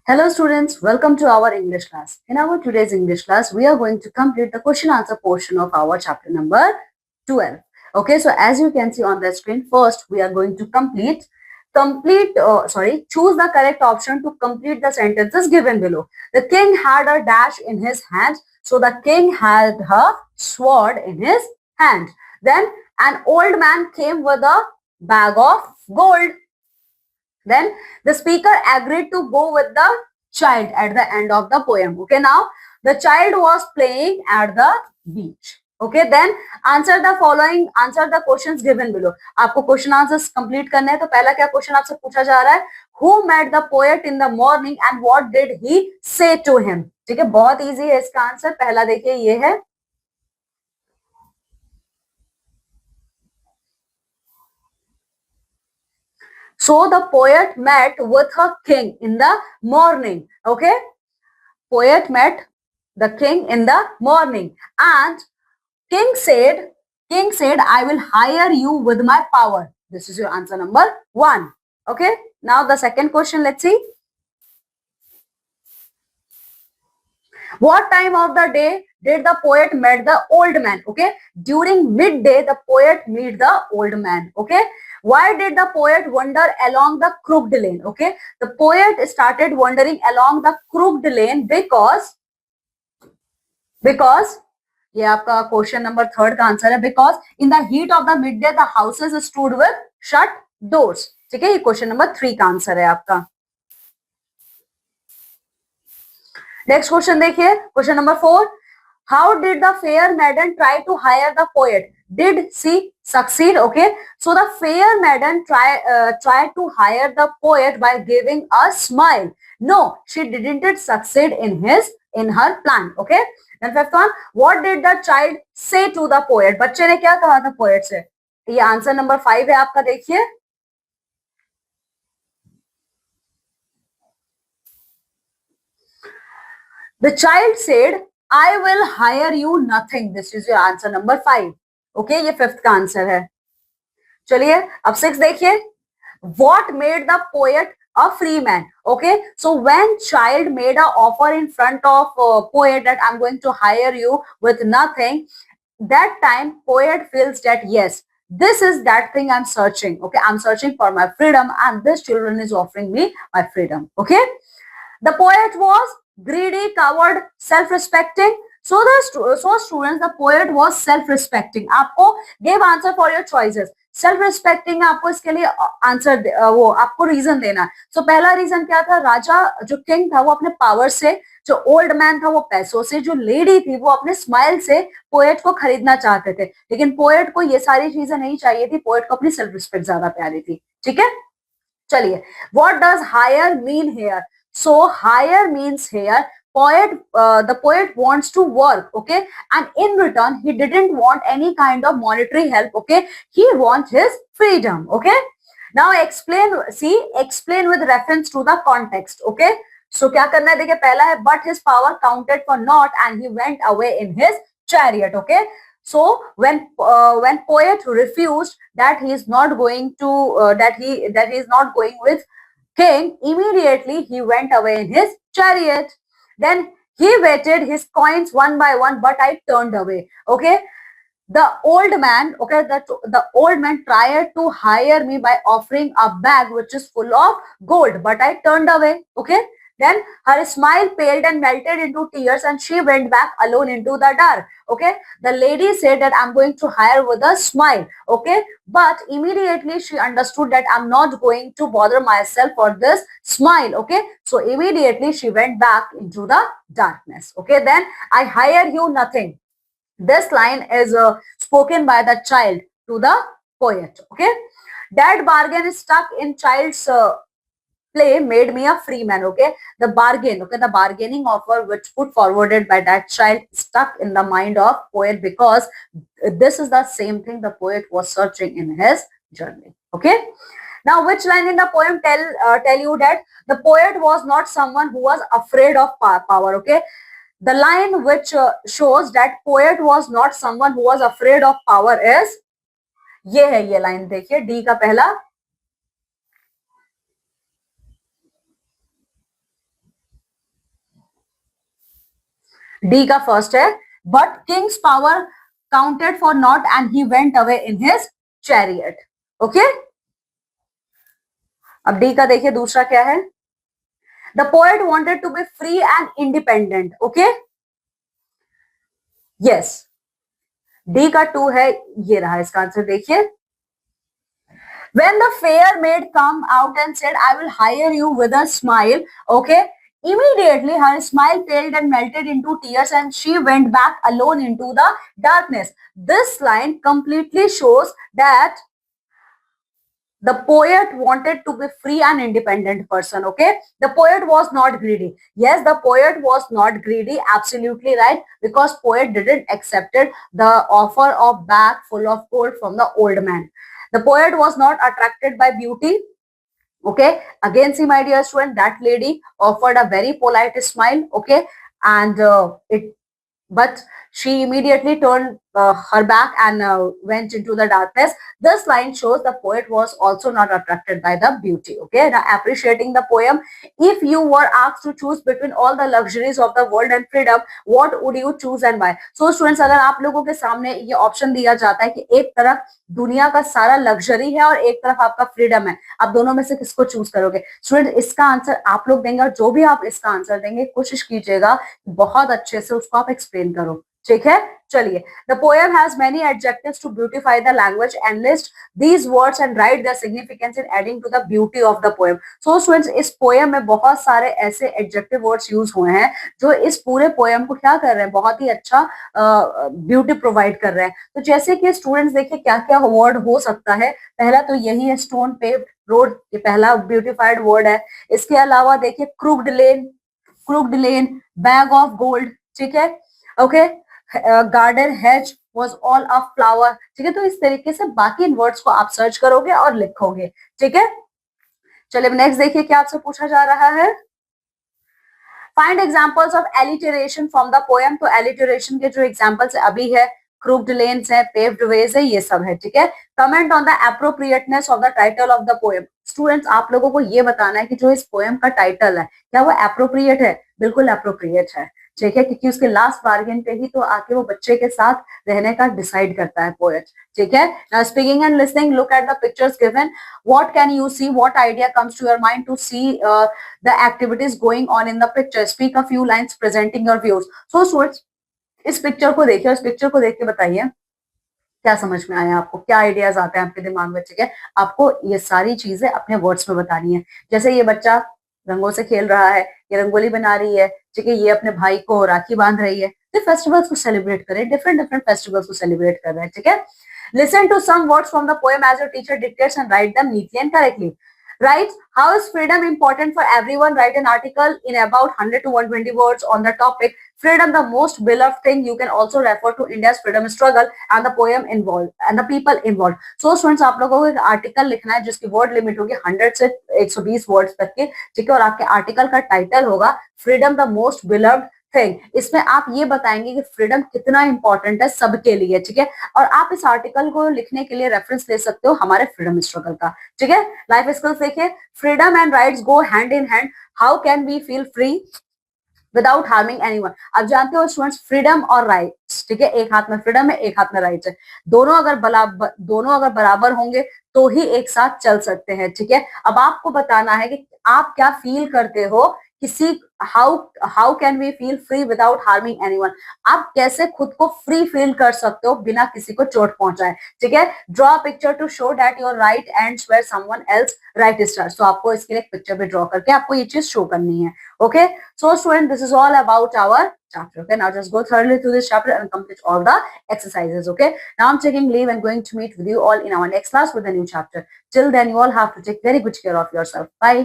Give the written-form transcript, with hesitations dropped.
Hello students, welcome to our English class. In our today's English class, we are going to complete the question answer portion of our chapter number 12. Okay, so as you can see on the screen, first we are going to choose the correct option to complete the sentences given below. The king had a dash in his hand, so the king had a sword in his hand. Then an old man came with a bag of gold. Then the speaker agreed to go with the child at the end of the poem. Okay, now the child was playing at the beach. Okay, then answer the questions given below. आपको question answers complete करने हैं. तो पहला क्या question आपसे पूछा जा रहा है? Who met the poet in the morning and what did he say to him? ठीक है, बहुत इजी है इसका आंसर. पहला देखिए ये है. So the poet met with her king in the morning. Okay, poet met the king in the morning, and king said, I will hire you with my power. This is your answer number 1. Okay, now the second question, let's see. What time of the day did the poet met the old man? Okay, during midday the poet meet the old man. Okay, why did the poet wander along the crooked lane? Okay, the poet started wandering along the crooked lane because ये आपका question number 3 का answer है. Because in the heat of the mid day the houses stood with shut doors. ठीक है, ये question number 3 का answer है आपका. नेक्स्ट क्वेश्चन देखिए, question number 4. How did the fair maiden try to hire the poet? Did she succeed? Okay, so the fair maiden tried to hire the poet by giving a smile. No, she didn't succeed in her plan. Okay, then fifth one. What did the child say to the poet? बच्चे ने क्या कहा था poet से? ये answer number 5 है आपका. देखिए, the child said, I will hire you nothing. This is your answer number 5. Okay, ये 5th का आंसर है. चलिए अब 6 देखिए. What made the poet a free man? Okay, so when child made an offer in front of poet that I'm going to hire you with nothing, that time poet feels that yes, this is that thing I'm searching. Okay, I'm searching for my freedom and this children is offering me my freedom. Okay, the poet was greedy, coward, self-respecting. So students, the poet was self-respecting. आपको give answer for your choices. Self-respecting आपको इसके लिए answer वो आपको reason देना है. सो पहला reason क्या था? राजा जो किंग था वो अपने पावर से, जो ओल्ड मैन था वो पैसों से, जो लेडी थी वो अपने स्माइल से पोएट को खरीदना चाहते थे. लेकिन पोएट को ये सारी चीजें नहीं चाहिए थी. पोएट को अपनी सेल्फ रिस्पेक्ट ज्यादा प्यारी थी. ठीक है, चलिए. What does hire mean here? So hire means here the poet wants to work. Okay, and in return he didn't want any kind of monetary help. Okay, he wants his freedom. Okay, now explain with reference to the context. Okay, so क्या करना है? देखिए, पहला है but his power counted for naught and he went away in his chariot. Okay, so when poet refused that he is not going to that he is not going with king, immediately he went away in his chariot. Then he waited his coins one by one, but I turned away. Okay, the old man, okay, the old man tried to hire me by offering a bag which is full of gold, but I turned away. Okay, then her smile paled and melted into tears and she went back alone into the dark. Okay, the lady said that I'm going to hire with a smile. Okay, but immediately she understood that I'm not going to bother myself for this smile. Okay, so immediately she went back into the darkness. Okay, then I hire you nothing. This line is spoken by the child to the poet. Okay, that bargain is stuck in child's play made me a free man. Okay, the bargain, okay, the bargaining offer which put forwarded by that child stuck in the mind of poet because this is the same thing the poet was searching in his journey. Okay, now which line in the poem tell you that the poet was not someone who was afraid of power? Okay, the line which shows that poet was not someone who was afraid of power is ये है. ये line देखिए, D का पहला. D का first है, but king's power counted for naught and he went away in his chariot. Okay, अब D का देखिए दूसरा क्या है, the poet wanted to be free and independent. Okay, yes, D का टू है, ये रहा इसका आंसर देखिए। When the fair maid come out and said, I will hire you with a smile, okay, immediately her smile paled and melted into tears and she went back alone into the darkness. This line completely shows that the poet wanted to be free and independent person. Okay, the poet was not greedy. Yes, the poet was not greedy, absolutely right, because poet didn't accepted the offer of bag full of gold from the old man. The poet was not attracted by beauty. Okay, again see my dear student, that lady offered a very polite smile. Okay, and it but she immediately turned her back and went into the darkness. This line shows the poet was also not attracted by the beauty. Okay, now appreciating the poem. If you were asked to choose between all the luxuries of the world and freedom, what would you choose and why? So students, अगर आप लोगों के सामने ये option दिया जाता है कि एक तरफ दुनिया का सारा लग्जरी है और एक तरफ आपका फ्रीडम है, आप दोनों में से किसको चूज करोगे? स्टूडेंट, इसका आंसर आप लोग देंगे और जो भी आप इसका आंसर देंगे कोशिश कीजिएगा बहुत अच्छे से उसको आप एक्सप्लेन करो, ठीक है? चलिए, the poem has many adjectives to beautify the language and list these words and write their significance in adding to the beauty of the poem. So students, इस पोएम में बहुत सारे ऐसे एडजेक्टिव वर्ड्स यूज हुए हैं जो इस पूरे पोएम को क्या कर रहे हैं, बहुत ही अच्छा ब्यूटी प्रोवाइड कर रहे हैं। तो जैसे कि स्टूडेंट्स देखिए क्या क्या वर्ड हो सकता है। पहला तो यही है, स्टोन पेव्ड रोड, ये पहला ब्यूटिफाइड वर्ड है। इसके अलावा देखिए crooked lane, bag of gold, ठीक है, okay, garden hedge was all of flower, ठीक है। तो इस तरीके से बाकी इन वर्ड्स को आप सर्च करोगे और लिखोगे, ठीक है। चलिए नेक्स्ट देखिए क्या आपसे पूछा जा रहा है, find examples of alliteration from the poem. तो एलिटरेशन के जो एग्जाम्पल्स अभी है, क्रूक्ड लेन्स है, पेव्ड वेज है, ये सब है, ठीक है। Comment on the appropriateness of the title of the poem. Students, आप लोगों को ये बताना है कि जो इस पोएम का टाइटल है क्या वो एप्रोप्रिएट है? बिल्कुल एप्रोप्रिएट है, ठीक है, क्योंकि उसके लास्ट बार्गेन पे ही तो आके वो बच्चे के साथ रहने का डिसाइड करता है पोएट, ठीक है। Now speaking and listening, look at the pictures given, what can you see, what idea comes to your mind to see the activities going on in the picture, speak a few lines presenting your views. So students, इस picture को देखिए, इस picture को देख के बताइए क्या समझ में आया आपको, क्या आइडियाज आते हैं आपके दिमाग में, ठीक है। आपको ये सारी चीजें अपने वर्ड्स में बतानी है। जैसे ये बच्चा रंगों से खेल रहा है, ये रंगोली बना रही है, ठीक है, ये अपने भाई को राखी बांध रही है, तो फेस्टिवल्स को सेलिब्रेट करें, डिफरेंट फेस्टिवल्स को सेलिब्रेट कर रहे हैं, ठीक है। Listen to some words from the poem as your teacher dictates and write them neatly and correctly. Right? How is freedom important for everyone? Write an article in about 100 to 120 words on the topic. Freedom, the most beloved thing. You can also refer to India's freedom struggle and the poem involved and the people involved. So students, आप लोगों को एक article लिखना है जिसकी word limit होगी 100 से 120 words तक की, ठीक है, और आपके आर्टिकल का टाइटल होगा freedom the most beloved thing. इसमें आप ये बताएंगे कि फ्रीडम कितना इंपॉर्टेंट है सबके लिए, ठीक है। और आप इस आर्टिकल को लिखने के लिए रेफरेंस ले सकते हो हमारे फ्रीडम स्ट्रगल का, ठीक है। लाइफ स्किल्स देखिए, freedom and rights go hand in hand, how can we feel free without harming anyone. आप जानते हो स्टूडेंट्स, फ्रीडम और राइट्स, ठीक है, एक हाथ में फ्रीडम है, एक हाथ में राइट्स है, दोनों अगर बराबर होंगे तो ही एक साथ चल सकते हैं, ठीक है। अब आपको बताना है कि आप क्या फील करते हो, किसी how can we feel free without harming anyone. आप कैसे खुद को फ्री फील कर सकते हो बिना किसी को चोट पहुंचाए, ठीक है। Draw picture to show that your right ends where someone else right starts. तो आपको इसके लिए एक पिक्चर भी ड्रॉ करके आपको ये चीज शो करनी है, okay. So student, this is all about our chapter. Okay, now just go thoroughly through this chapter and complete all the exercises. Okay, now I'm taking leave and going to meet with you all in our next class with a new chapter. Till then, you all have to take very good care of yourself. Bye.